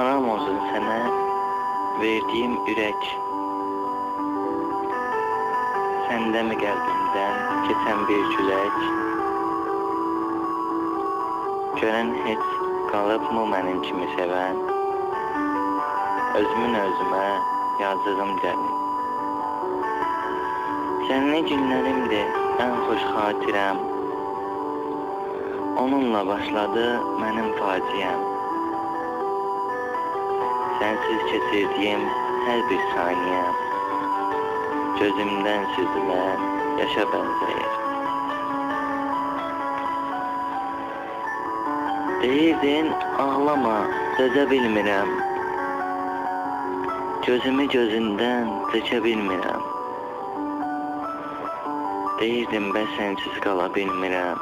Anam olsun sənə verdiyim ürək. Səndəmi qəlbimdən keçən bir külək? Görən heç qalıbmı mənim kimi sevən? Özümün özümə yazdığım gəlir. Səninlə günlərimdir ən xoş xatirəm. Onunla başladı mənim faciəm. Sensiz keçirdiyim hər bir saniyəm gözümdən süzülən yaşa bənzəyir. Deyirdin ağlama, dözə bilmirəm. Gözümü gözündən çəkə bilmirəm. Deyirdim bəs sensiz qala bilmirəm.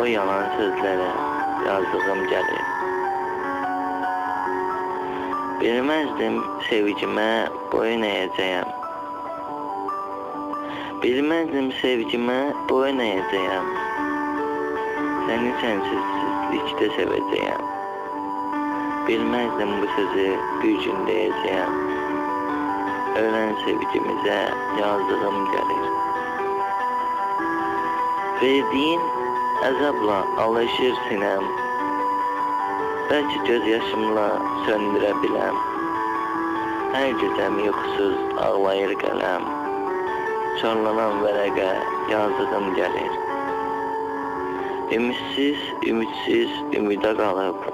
O yalan sözlərə yazdığım gəlir. Bilməzdim sevgimə boyun əyəcəyəm. Bilməzdim sevgimə boyun əyəcəyəm. Səni sənsizlikdə sevəcəyəm. Bilməzdim bu sözü bir gün deyəcəyəm. Ölən sevgimizə yazdığım gəlir. Verdiyin əzabla alışır sinəm. Bəlkə göz yaşımla söndürə biləm. Hər gecəm yuxusuz ağlayır qələm. Çorlanan vərəqə yazdığım gəlir. Ümidsiz ümida qalıb.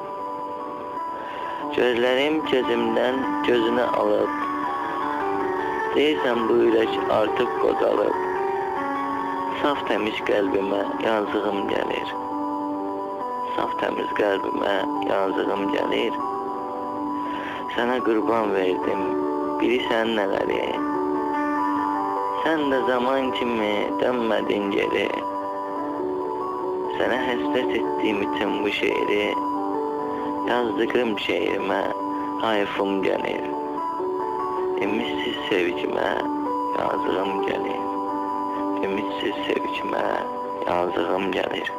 Gözlərim gözümdən gözünü alıb. Deyirsən bu ürək artıq qocalıb. Saf təmiz qəlbimə yazdığım gəlir. Saf təmiz qəlbimə yazdığım gəlir. Sənə qurban verdim, bilirsən nələri. Sən də zaman kimi dönmədin geri. Sənə həsrət etdiyim üçün bu şeiri yazdığım şeirimə hayfım gəlir. Ümidsiz sevgimə yazdığım gəlir. Ümidsiz sevgimə yazdığım gəlir.